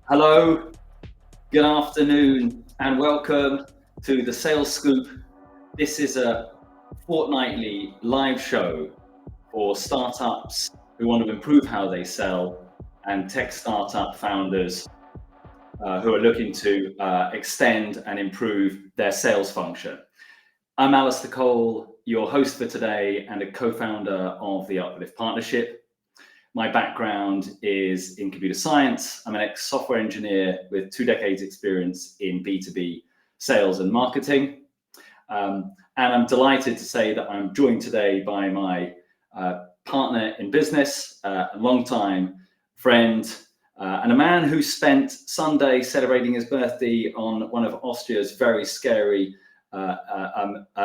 Hello, good afternoon, and welcome to the Sales Scoop. This is a fortnightly live show for startups who want to improve how they sell and tech startup founders who are looking to extend and improve their sales function. I'm Alistair Cole, your host for today and a co-founder of the Uplift Partnership. My background is in computer science. I'm an ex-software engineer with 2 decades experience in B2B sales and marketing. And I'm delighted to say that I'm joined today by my partner in business, a longtime friend, and a man who spent Sunday celebrating his birthday on one of Austria's very scary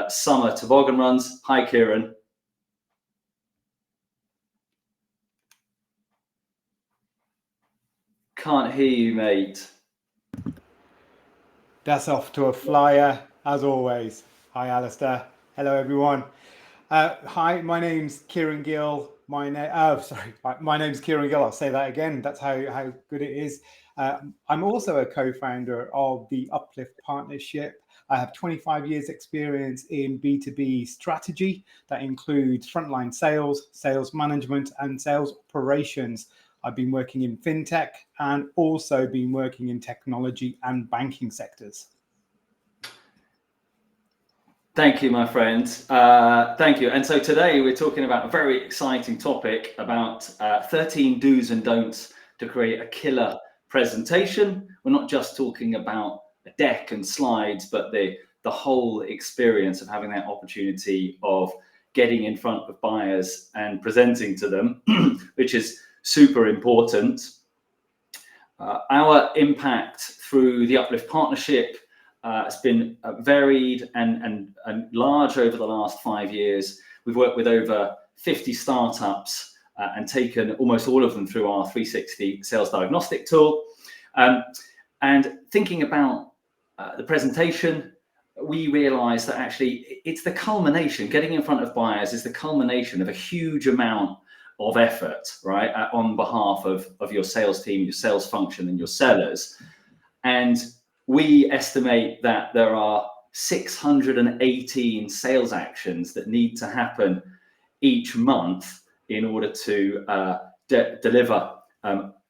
summer toboggan runs. Hi, Kieran. Can't hear you, mate. That's off to a flyer, as always. Hi, Alistair. Hello, everyone. Hi, my name's Kieran Gill. My name's Kieran Gill. I'll say that again. That's how good it is. I'm also a co-founder of the Uplift Partnership. I have 25 years experience in B2B strategy. That includes frontline sales, sales management, and sales operations. I've been working in fintech and also been working in technology and banking sectors. Thank you, my friend. Thank you. And so today we're talking about a very exciting topic about 13 do's and don'ts to create a killer presentation. We're not just talking about a deck and slides, but the whole experience of having that opportunity of getting in front of buyers and presenting to them, which is super important. Our impact through the Uplift Partnership has been varied and large over the last 5 years. We've worked with over 50 startups and taken almost all of them through our 360 sales diagnostic tool. And thinking about the presentation, we realized that actually it's the culmination, getting in front of buyers is the culmination of a huge amount of effort, right, on behalf of your sales team, your sales function, and your sellers. And we estimate that there are 618 sales actions that need to happen each month in order to deliver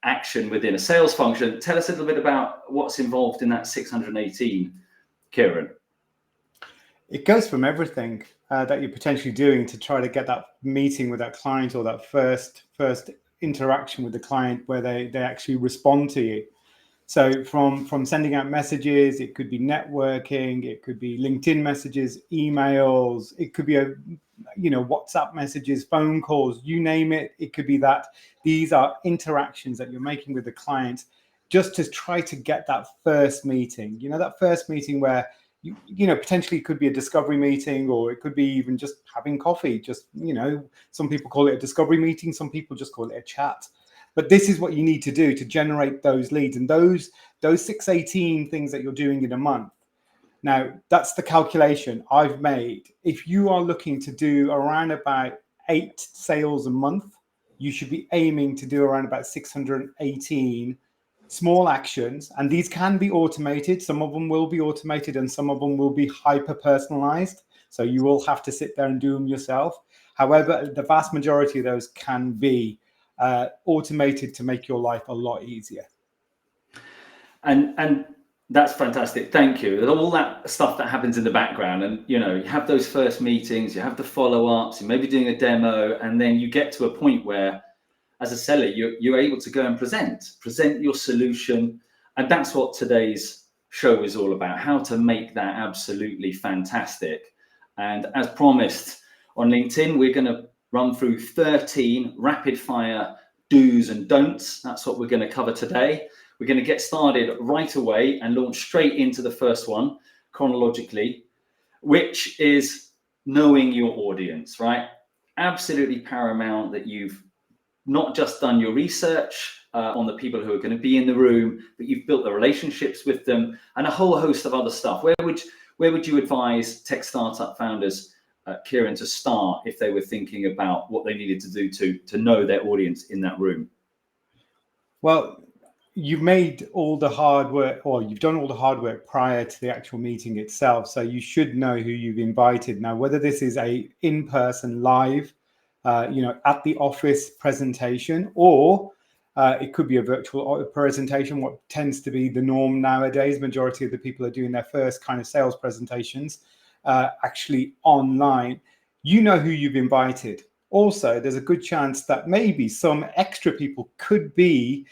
action within a sales function. Tell us a little bit about what's involved in that 618, Kieran. It goes from everything that you're potentially doing to try to get that meeting with that client or that first interaction with the client where they actually respond to you. So from sending out messages, it could be networking, it could be LinkedIn messages, emails, it could be WhatsApp messages, phone calls, you name it. It could be that these are interactions that you're making with the client just to try to get that first meeting. That first meeting where potentially it could be a discovery meeting, or it could be even just having coffee. Just, some people call it a discovery meeting. Some people just call it a chat. But this is what you need to do to generate those leads. And those 618 things that you're doing in a month. Now, that's the calculation I've made. If you are looking to do around about 8 sales a month, you should be aiming to do around about 618 small actions, and these can be automated. Some of them will be automated and some of them will be hyper personalized, so you will have to sit there and do them yourself. However, the vast majority of those can be automated to make your life a lot easier. And that's fantastic. Thank you. There's all that stuff that happens in the background, and you have those first meetings, you have the follow-ups, you may be doing a demo, and then you get to a point where as a seller, you're able to go and present your solution. And that's what today's show is all about, how to make that absolutely fantastic. And as promised on LinkedIn, we're going to run through 13 rapid fire do's and don'ts. That's what we're going to cover today. We're going to get started right away and launch straight into the first one chronologically, which is knowing your audience, right? Absolutely paramount that you've not just done your research on the people who are going to be in the room, but you've built the relationships with them and a whole host of other stuff. Where would you advise tech startup founders, Kieran, to start if they were thinking about what they needed to do to know their audience in that room? Well, you've made all the hard work, or you've done all the hard work prior to the actual meeting itself. So you should know who you've invited. Now, whether this is a in-person live, at the office presentation, or it could be a virtual presentation, what tends to be the norm nowadays. Majority of the people are doing their first kind of sales presentations actually online. You know who you've invited. Also, there's a good chance that maybe some extra people could be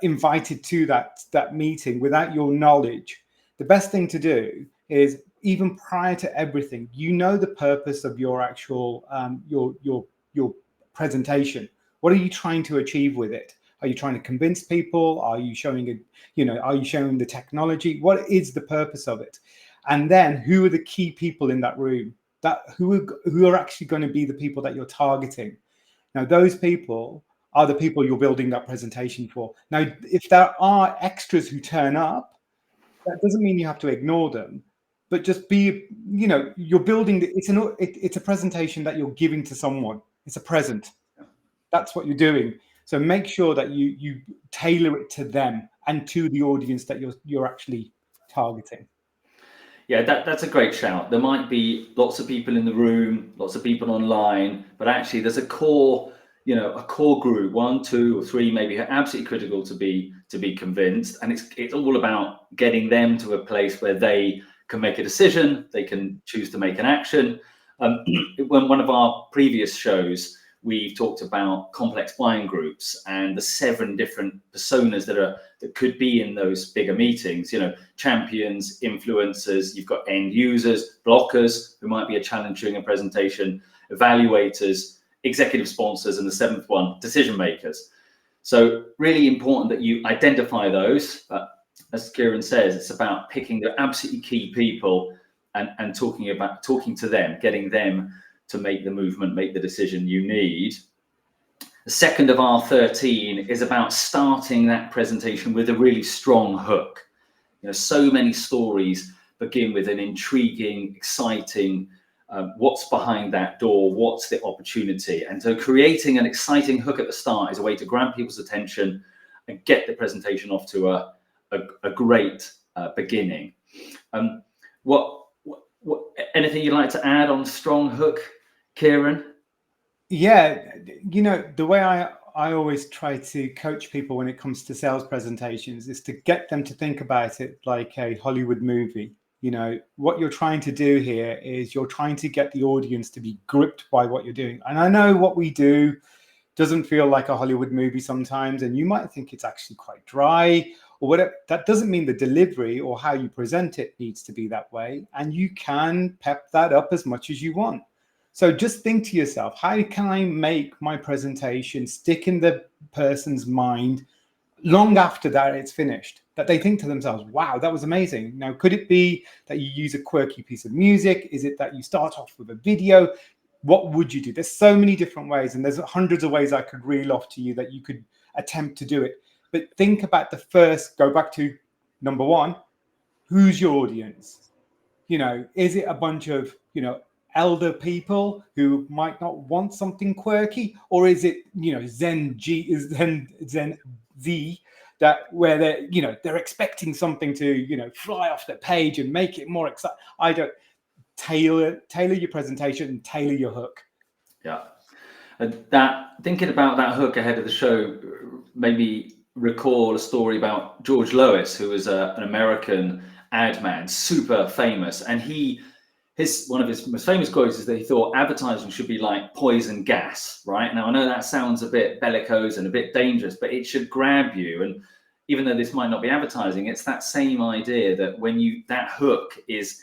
invited to that meeting without your knowledge. The best thing to do is, even prior to everything, the purpose of your actual your presentation. What are you trying to achieve with it? Are you trying to convince people? Are you showing are you showing the technology? What is the purpose of it? And then who are the key people in that room? Who are actually going to be the people that you're targeting? Now, those people are the people you're building that presentation for. Now, if there are extras who turn up, that doesn't mean you have to ignore them, but just be, you're building, it's a presentation that you're giving to someone. It's a present. That's what you're doing. So make sure that you tailor it to them and to the audience that you're actually targeting. Yeah, that's a great shout. There might be lots of people in the room, lots of people online, but actually there's a core group, 1, 2, or 3, maybe absolutely critical to be convinced. And it's all about getting them to a place where they can make a decision, they can choose to make an action. When one of our previous shows, we've talked about complex buying groups and the 7 different personas that could be in those bigger meetings. Champions, influencers, you've got end users, blockers who might be a challenge during a presentation, evaluators, executive sponsors, and the 7th one, decision makers. So really important that you identify those. But as Kieran says, it's about picking the absolutely key people and talking to them, getting them to make the movement, make the decision you need. The second of our 13 is about starting that presentation with a really strong hook. So many stories begin with an intriguing, exciting, what's behind that door, what's the opportunity. And so creating an exciting hook at the start is a way to grab people's attention and get the presentation off to a great beginning. Anything you'd like to add on strong hook, Kieran? Yeah, the way I always try to coach people when it comes to sales presentations is to get them to think about it like a Hollywood movie. What you're trying to do here is you're trying to get the audience to be gripped by what you're doing. And I know what we do doesn't feel like a Hollywood movie sometimes, and you might think it's actually quite dry or whatever. That doesn't mean the delivery or how you present it needs to be that way. And you can pep that up as much as you want. So just think to yourself, how can I make my presentation stick in the person's mind long after that it's finished, that they think to themselves, wow, that was amazing. Now, could it be that you use a quirky piece of music? Is it that you start off with a video? What would you do? There's so many different ways, and there's hundreds of ways I could reel off to you that you could attempt to do it. But think about go back to number 1, who's your audience? Is it a bunch of, elder people who might not want something quirky, or is it Zen Z that where they're expecting something to fly off the page and make it more exciting? I don't tailor your presentation and tailor your hook. Yeah, thinking about that hook ahead of the show made me recall a story about George Lois, who was an American ad man, super famous, and one of his most famous quotes is that he thought advertising should be like poison gas, right? Now, I know that sounds a bit bellicose and a bit dangerous, but it should grab you. And even though this might not be advertising, it's that same idea that that hook is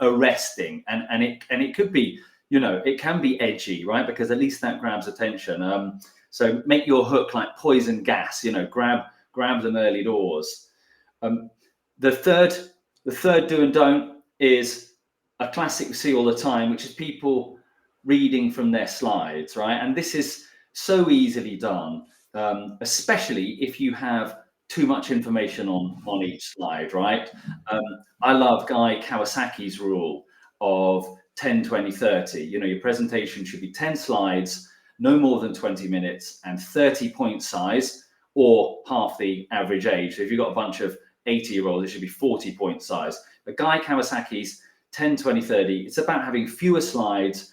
arresting, and it could be, it can be edgy, right? Because at least that grabs attention. So make your hook like poison gas, grab them early doors. The third do and don't is a classic we see all the time, which is people reading from their slides, right? And this is so easily done, especially if you have too much information on each slide, right? I love Guy Kawasaki's rule of 10, 20, 30. Your presentation should be 10 slides, no more than 20 minutes, and 30 point size or half the average age. So if you've got a bunch of 80-year-olds, it should be 40-point size. But Guy Kawasaki's 10, 20, 30, it's about having fewer slides,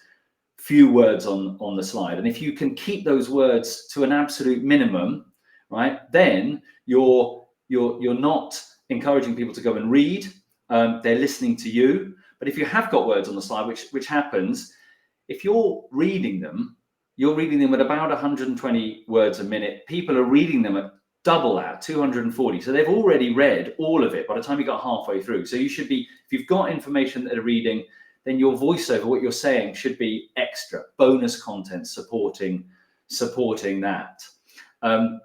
few words on the slide. And if you can keep those words to an absolute minimum, right, then you're not encouraging people to go and read. They're listening to you. But if you have got words on the slide, which happens, if you're reading them at about 120 words a minute. People are reading them at double that, 240. So they've already read all of it by the time you got halfway through. So you should be, if you've got information that they're reading, then your voiceover, what you're saying, should be extra, bonus content supporting that. And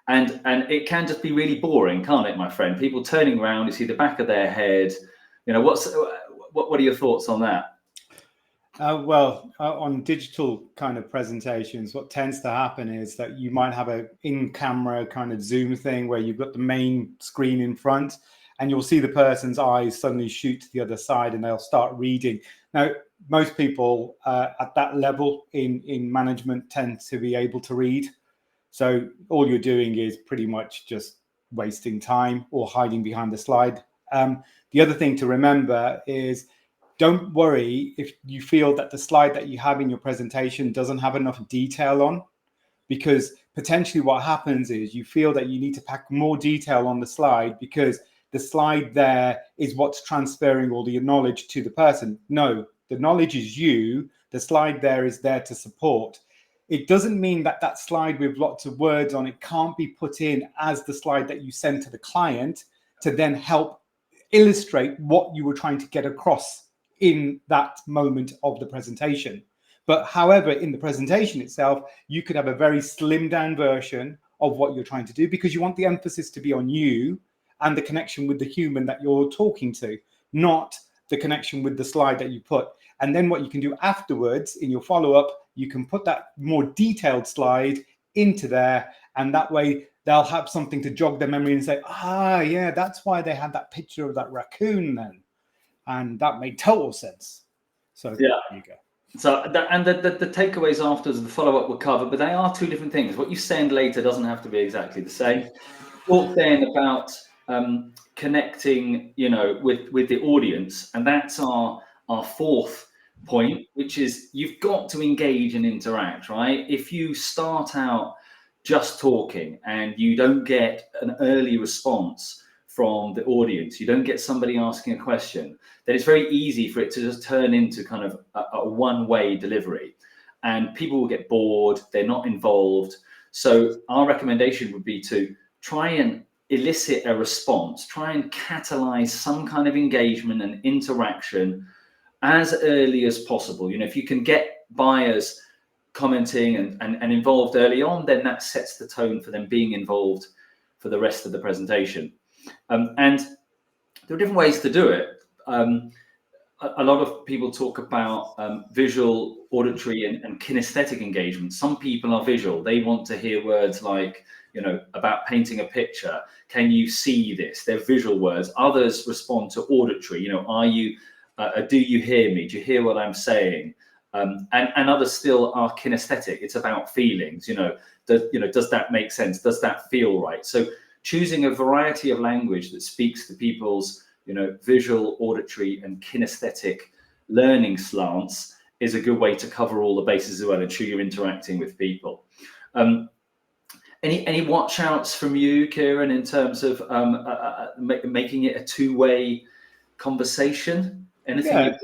it can just be really boring, can't it, my friend? People turning around, you see the back of their head. You know, what are your thoughts on that? On digital kind of presentations, what tends to happen is that you might have a in-camera kind of Zoom thing where you've got the main screen in front, and you'll see the person's eyes suddenly shoot to the other side and they'll start reading. Now, most people at that level in management tend to be able to read. So all you're doing is pretty much just wasting time or hiding behind the slide. The other thing to remember is, don't worry if you feel that the slide that you have in your presentation doesn't have enough detail on, because potentially what happens is you feel that you need to pack more detail on the slide because the slide there is what's transferring all the knowledge to the person. No, the knowledge is you. The slide there is there to support. It doesn't mean that that slide with lots of words on it can't be put in as the slide that you send to the client to then help illustrate what you were trying to get across in that moment of the presentation. But however, in the presentation itself, you could have a very slimmed down version of what you're trying to do because you want the emphasis to be on you and the connection with the human that you're talking to, not the connection with the slide that you put. And then what you can do afterwards in your follow-up, you can put that more detailed slide into there, and that way they'll have something to jog their memory and say, yeah, that's why they had that picture of that raccoon then. And that made total sense. So yeah, there you go. So the takeaways after the follow-up were covered, but they are two different things. What you send later doesn't have to be exactly the same. Talk then about connecting, with the audience, and that's our fourth point, which is you've got to engage and interact, right? If you start out just talking and you don't get an early response from the audience, you don't get somebody asking a question, then it's very easy for it to just turn into kind of a one-way delivery, and people will get bored, they're not involved. So our recommendation would be to try and elicit a response, try and catalyze some kind of engagement and interaction as early as possible. If you can get buyers commenting and involved early on, then that sets the tone for them being involved for the rest of the presentation. And there are different ways to do it. A lot of people talk about visual, auditory, and kinesthetic engagement. Some people are visual. They want to hear words like, about painting a picture. Can you see this? They're visual words. Others respond to auditory. Are you? Do you hear me? Do you hear what I'm saying? And others still are kinesthetic. It's about feelings. Does that make sense? Does that feel right? So choosing a variety of language that speaks to people's, visual, auditory, and kinesthetic learning slants is a good way to cover all the bases as well, and ensure you're interacting with people. Any watch outs from you, Kieran, in terms of making it a two-way conversation? Anything?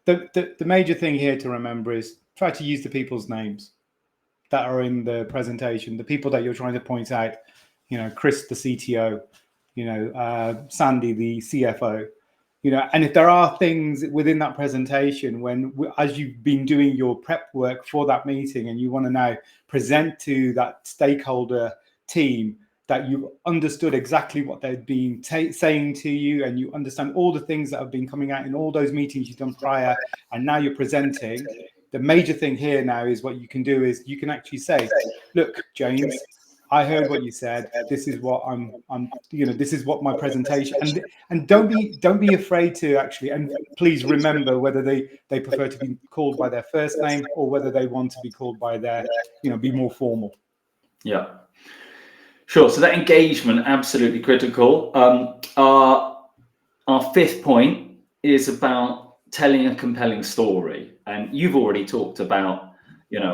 Yeah. The major thing here to remember is try to use the people's names that are in the presentation, the people that you're trying to point out. Chris, the CTO, Sandy, the CFO, and if there are things within that presentation as you've been doing your prep work for that meeting and you want to now present to that stakeholder team that you've understood exactly what they've been saying to you, and you understand all the things that have been coming out in all those meetings you've done prior, and now you're presenting, the major thing here now is what you can do is you can actually say, look, James, I heard what you said. This is what this is what my presentation, and don't be afraid to actually, and please remember whether they prefer to be called by their first name or whether they want to be called by their, be more formal. Yeah. Sure. So that engagement, absolutely critical. Our fifth point is about telling a compelling story, and you've already talked about,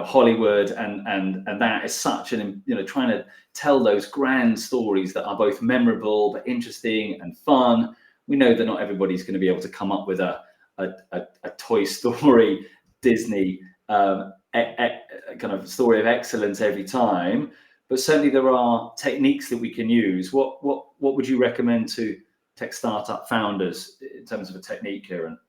Hollywood, and that is such an, trying to tell those grand stories that are both memorable but interesting and fun. We know that not everybody's going to be able to come up with a Toy Story Disney kind of story of excellence every time, but certainly there are techniques that we can use. What would you recommend to tech startup founders in terms of a technique, Kieran?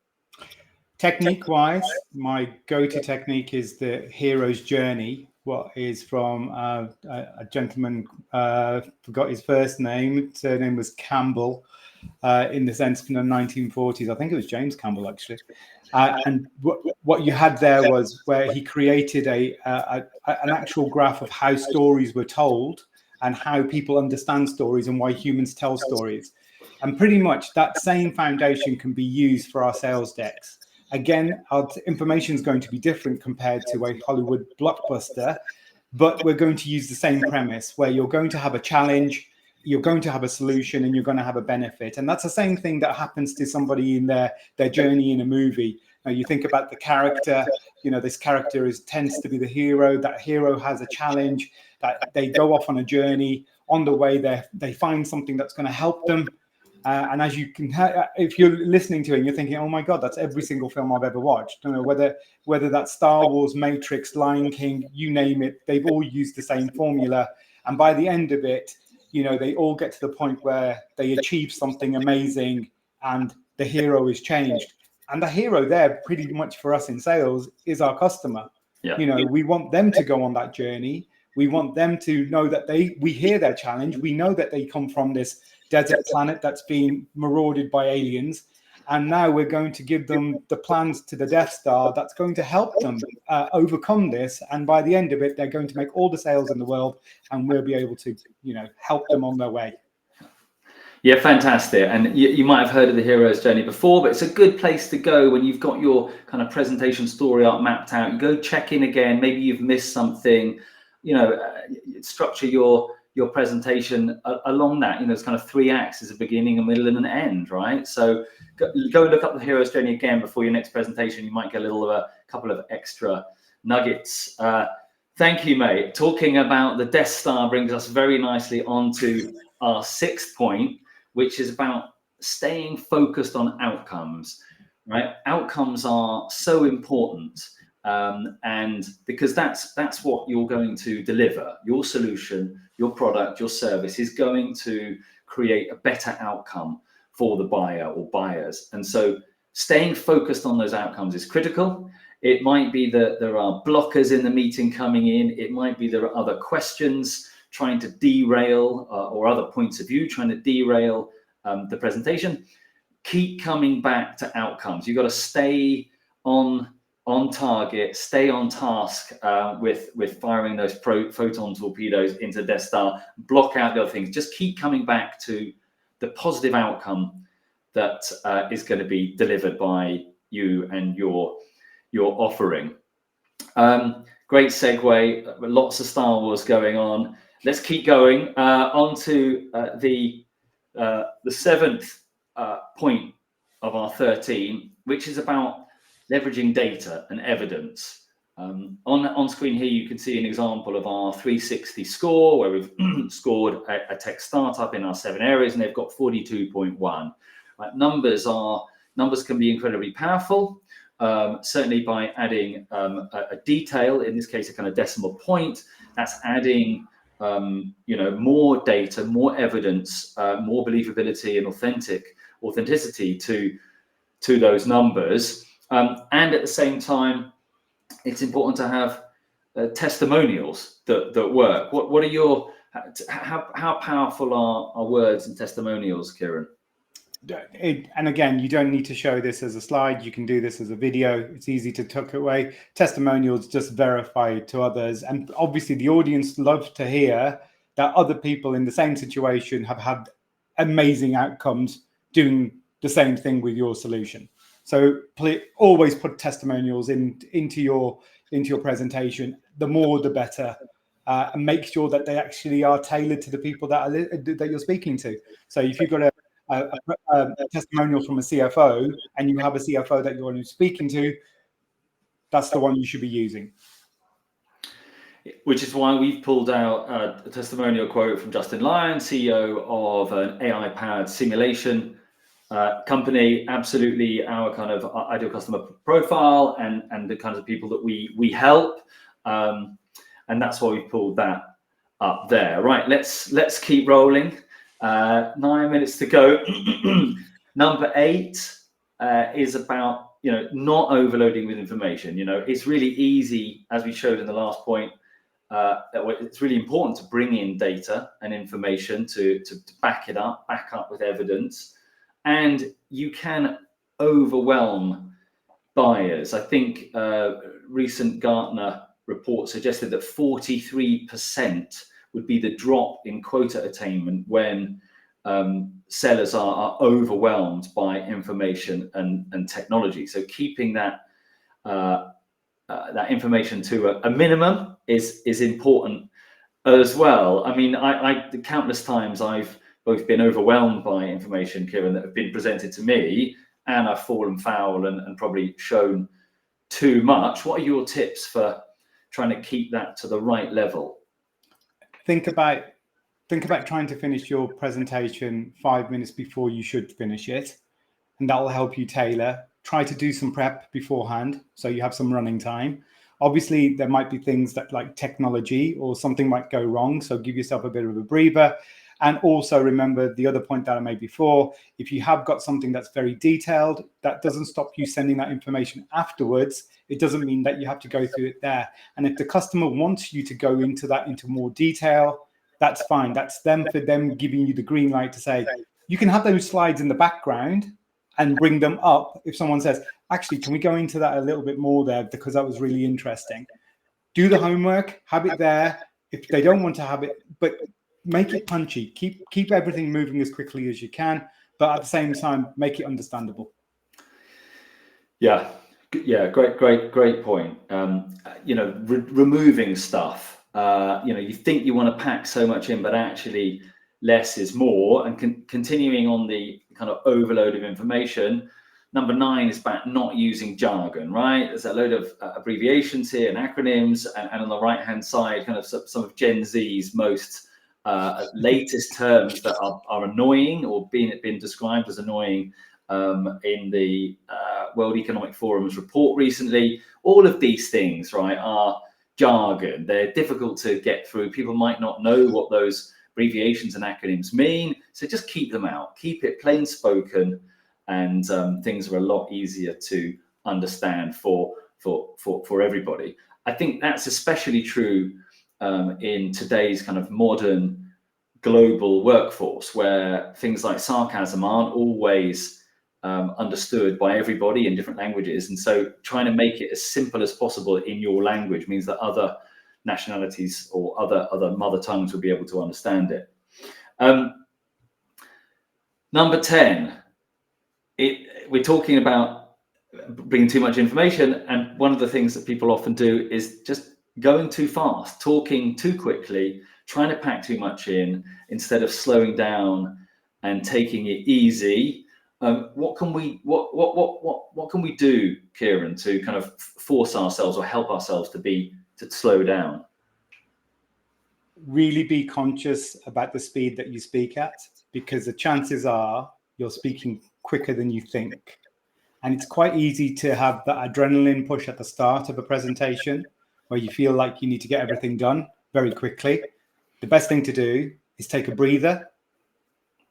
Technique-wise, my go-to technique is the hero's journey. What is from a gentleman, forgot his first name, surname was Campbell, in the sense from the 1940s. I think it was James Campbell, actually. And what you had there was where he created an actual graph of how stories were told and how people understand stories and why humans tell stories. And pretty much that same foundation can be used for our sales decks. Again, our information is going to be different compared to a Hollywood blockbuster, but we're going to use the same premise where you're going to have a challenge, you're going to have a solution, and you're going to have a benefit. And that's the same thing that happens to somebody in their journey in a movie. Now, you think about the character, this character tends to be the hero. That hero has a challenge, that they go off on a journey. On the way there, they find something that's going to help them. And as you can, if you're listening to it and you're thinking, oh my God, that's every single film I've ever watched. I don't know whether that's Star Wars, Matrix, Lion King, you name it, they've all used the same formula. And by the end of it, they all get to the point where they achieve something amazing and the hero is changed. And the hero there, pretty much for us in sales, is our customer. Yeah. We want them to go on that journey. We want them to know that we hear their challenge. We know that they come from this desert planet that's been marauded by aliens. And now we're going to give them the plans to the Death Star that's going to help them overcome this. And by the end of it, they're going to make all the sales in the world, and we'll be able to, help them on their way. Yeah, fantastic. And you might have heard of the hero's journey before, but it's a good place to go when you've got your kind of presentation story arc mapped out. You go check in again. Maybe you've missed something. Structure your presentation along that. It's kind of 3 acts: as a beginning, a middle, and an end, right? So go look up the hero's journey again before your next presentation. You might get a couple of extra nuggets. Thank you, mate. Talking about the Death Star brings us very nicely onto our 6th point, which is about staying focused on outcomes, right? Outcomes are so important. And because that's what you're going to deliver. Your solution, your product, your service is going to create a better outcome for the buyer or buyers. And so staying focused on those outcomes is critical. It might be that there are blockers in the meeting coming in. It might be there are other questions trying to derail or other points of view trying to derail the presentation. Keep coming back to outcomes. You've got to stay on target, stay on task with firing those photon torpedoes into Death Star, block out the other things. Just keep coming back to the positive outcome that is going to be delivered by you and your offering. Great segue, lots of Star Wars going on. Let's keep going on to the 7th point of our 13, which is about leveraging data and evidence. On screen here, you can see an example of our 360 score, where we've scored a tech startup in our 7 areas, and they've got 42.1. Right? Numbers can be incredibly powerful, certainly by adding a detail, in this case, a kind of decimal point. That's adding more data, more evidence, more believability and authenticity to those numbers. And at the same time, it's important to have testimonials that work. What are how powerful are words and testimonials, Kieran? And again, you don't need to show this as a slide. You can do this as a video. It's easy to tuck away. Testimonials just verify to others. And obviously the audience loves to hear that other people in the same situation have had amazing outcomes doing the same thing with your solution. So always put testimonials into your presentation. The more, the better. and make sure that they actually are tailored to the people that you're speaking to. So if you've got a testimonial from a CFO and you have a CFO that you're speaking to, that's the one you should be using. Which is why we've pulled out a testimonial quote from Justin Lyon, CEO of an AI-powered simulation company. Absolutely our kind of ideal customer profile and the kinds of people that we help. And that's why we pulled that up there. Right, let's keep rolling. 9 minutes to go. Number 8 is about, not overloading with information. It's really easy, as we showed in the last point, that it's really important to bring in data and information to back up with evidence, and you can overwhelm buyers. I think recent Gartner report suggested that 43% would be the drop in quota attainment when sellers are overwhelmed by information and technology. So keeping that information to a minimum is important as well. I mean, I countless times I've both been overwhelmed by information, Kieran, that have been presented to me, and I've fallen foul and probably shown too much. What are your tips for trying to keep that to the right level? Think about trying to finish your presentation 5 minutes before you should finish it, and that will help you tailor. Try to do some prep beforehand so you have some running time. Obviously, there might be things that like technology or something might go wrong, so give yourself a bit of a breather. And also remember the other point that I made before, if you have got something that's very detailed, that doesn't stop you sending that information afterwards. It doesn't mean that you have to go through it there. And if the customer wants you to go into more detail, that's fine. That's for them giving you the green light to say, you can have those slides in the background and bring them up if someone says, actually, can we go into that a little bit more there because that was really interesting. Do the homework, have it there. If they don't want to have it, but make it punchy. Keep everything moving as quickly as you can, but at the same time, make it understandable. Yeah, great point. Removing stuff. You think you want to pack so much in, but actually less is more. And continuing on the kind of overload of information. Number 9 is about not using jargon, right? There's a load of abbreviations here and acronyms, and on the right-hand side, kind of some of Gen Z's most latest terms that are annoying or been described as annoying in the World Economic Forum's report recently. All of these things, right, are jargon. They're difficult to get through. People might not know what those abbreviations and acronyms mean, so just keep them out. Keep it plain spoken, and things are a lot easier to understand for everybody. I think that's especially true in today's kind of modern global workforce, where things like sarcasm aren't always understood by everybody in different languages. And so trying to make it as simple as possible in your language means that other nationalities or other mother tongues will be able to understand it. Number 10, we're talking about bringing too much information, and one of the things that people often do is just going too fast, talking too quickly, trying to pack too much in instead of slowing down and taking it easy. What can we do, Kieran, to kind of force ourselves or help ourselves to slow down? Really be conscious about the speed that you speak at, because the chances are you're speaking quicker than you think. And it's quite easy to have that adrenaline push at the start of a presentation where you feel like you need to get everything done very quickly. The best thing to do is take a breather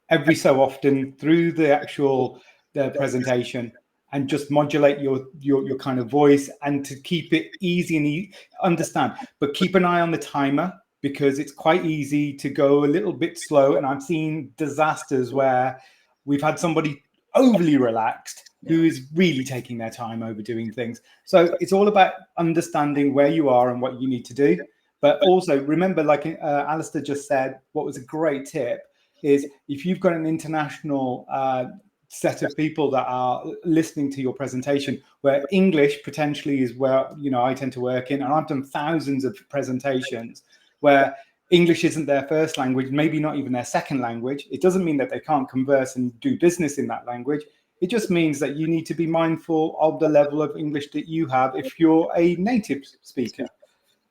every so often through the presentation and just modulate your kind of voice, and to keep it easy and understand. But keep an eye on the timer, because it's quite easy to go a little bit slow. And I've seen disasters where we've had somebody overly relaxed who is really taking their time overdoing things. So it's all about understanding where you are and what you need to do. But also remember, like Alistair just said, what was a great tip is if you've got an international set of people that are listening to your presentation, where English potentially is where I tend to work in, and I've done thousands of presentations. where English isn't their first language, maybe not even their second language. It doesn't mean that they can't converse and do business in that language. It just means that you need to be mindful of the level of English that you have if you're a native speaker.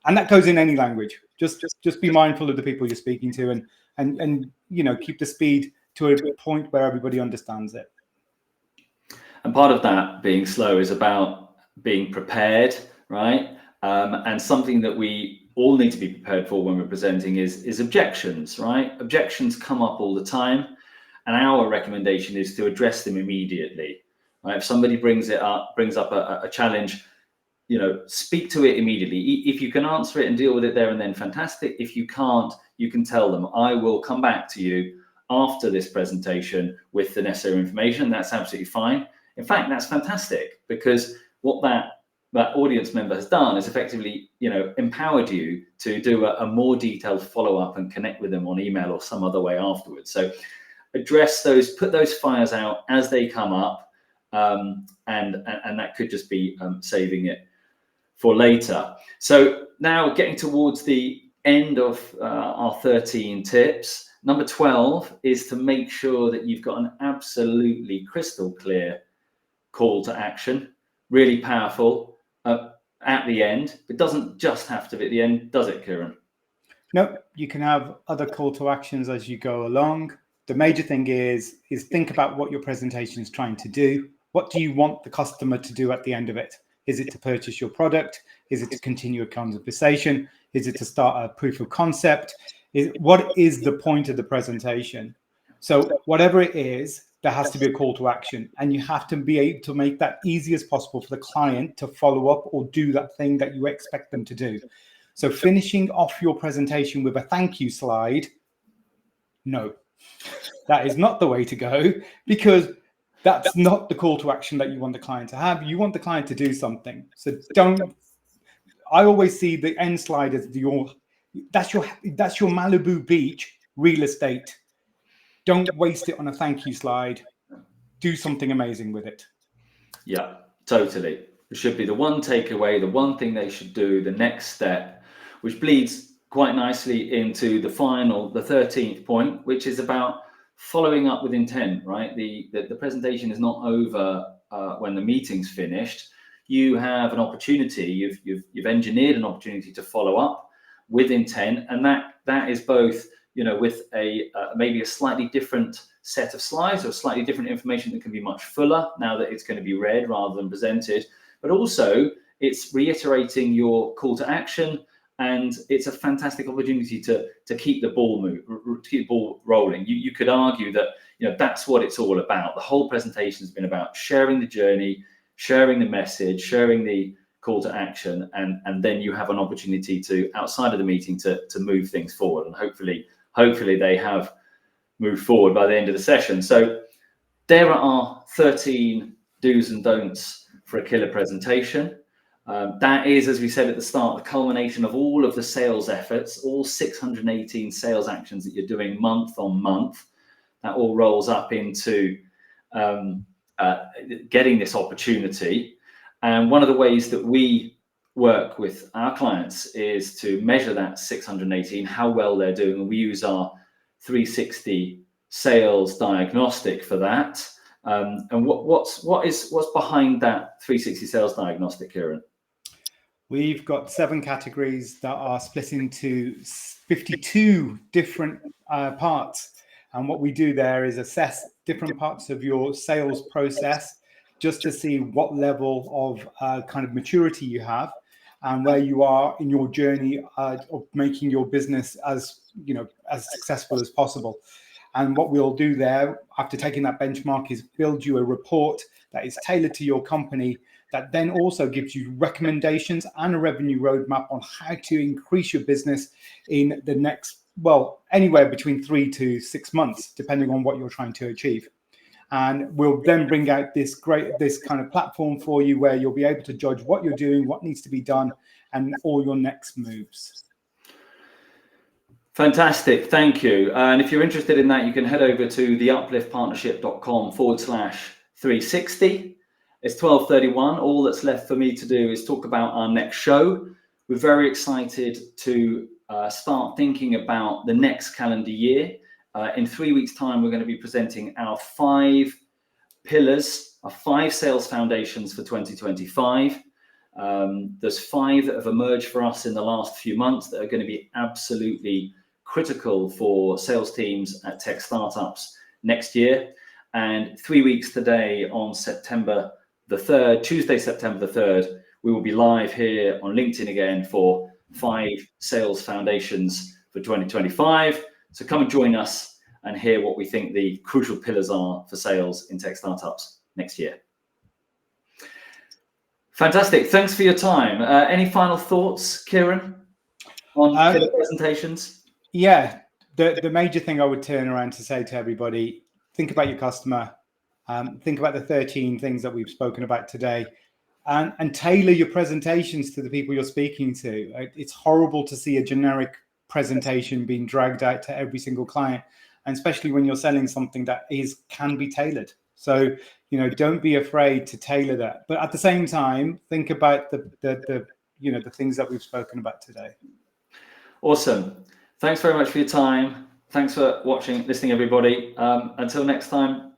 And that goes in any language. Just be mindful of the people you're speaking to, and keep the speed to a point where everybody understands it. And part of that being slow is about being prepared, right? And something that we all need to be prepared for when we're presenting is objections, right? Objections come up all the time, and our recommendation is to address them immediately, right? If somebody brings up a challenge, speak to it immediately. If you can answer it and deal with it there and then, fantastic. If you can't, you can tell them, I will come back to you after this presentation with the necessary information. That's absolutely fine. In fact, that's fantastic, because what that audience member has done is effectively, empowered you to do a more detailed follow-up and connect with them on email or some other way afterwards. So address those, put those fires out as they come up, and that could just be saving it for later. So now getting towards the end of our 13 tips, number 12 is to make sure that you've got an absolutely crystal clear call to action, really powerful at the end. It doesn't just have to be at the end, does it, Kieran? No, you can have other call to actions as you go along. The major thing is think about what your presentation is trying to do. What do you want the customer to do at the end of it? Is it to purchase your product? Is it to continue a conversation? Is it to start a proof of concept? What is the point of the presentation? So whatever it is, there has to be a call to action, and you have to be able to make that easy as possible for the client to follow up or do that thing that you expect them to do. So finishing off your presentation with a thank you slide, no, that is not the way to go, because that's not the call to action that you want the client to have. You want the client to do something. So I always see the end slide as that's your Malibu Beach real estate. Don't waste it on a thank you slide. Do something amazing with it. Yeah, totally. It should be the one takeaway, the one thing they should do, the next step, which bleeds quite nicely into the 13th point, which is about following up with intent, right? The presentation is not over when the meeting's finished. You have an opportunity, you've engineered an opportunity to follow up with intent, and that is both, with maybe a slightly different set of slides or slightly different information that can be much fuller now that it's going to be read rather than presented, but also it's reiterating your call to action, and it's a fantastic opportunity to keep the ball rolling. You could argue that that's what it's all about. The whole presentation has been about sharing the journey, sharing the message, sharing the call to action, and then you have an opportunity to, outside of the meeting, to move things forward, and hopefully they have moved forward by the end of the session. So there are 13 do's and don'ts for a killer presentation. That is, as we said at the start, the culmination of all of the sales efforts, all 618 sales actions that you're doing month on month. That all rolls up into getting this opportunity. And one of the ways that we work with our clients is to measure that 618, how well they're doing. And we use our 360 sales diagnostic for that. And what's behind that 360 sales diagnostic, Kieran? We've got 7 categories that are split into 52 different parts. And what we do there is assess different parts of your sales process just to see what level of kind of maturity you have and where you are in your journey of making your business as successful as possible. And what we'll do there, after taking that benchmark, is build you a report that is tailored to your company, that then also gives you recommendations and a revenue roadmap on how to increase your business in the next, anywhere between 3 to 6 months, depending on what you're trying to achieve. And we'll then bring out this kind of platform for you where you'll be able to judge what you're doing, what needs to be done, and all your next moves. Fantastic, thank you. And if you're interested in that, you can head over to theupliftpartnership.com/360. It's 12:31. All that's left for me to do is talk about our next show. We're very excited to start thinking about the next calendar year. In 3 weeks' time, we're going to be presenting our 5 pillars, our 5 sales foundations for 2025. There's 5 that have emerged for us in the last few months that are going to be absolutely critical for sales teams at tech startups next year. And 3 weeks today, on September the 3rd, Tuesday, September the 3rd, we will be live here on LinkedIn again for 5 sales foundations for 2025. So come and join us and hear what we think the crucial pillars are for sales in tech startups next year. Fantastic. Thanks for your time. Any final thoughts, Kieran, on pillar presentations? Yeah, the major thing I would turn around to say to everybody, think about your customer, think about the 13 things that we've spoken about today, and tailor your presentations to the people you're speaking to. It's horrible to see a generic presentation being dragged out to every single client, and especially when you're selling something that can be tailored. So, don't be afraid to tailor that. But at the same time, think about the things that we've spoken about today. Awesome. Thanks very much for your time. Thanks for watching, listening, everybody. Until next time,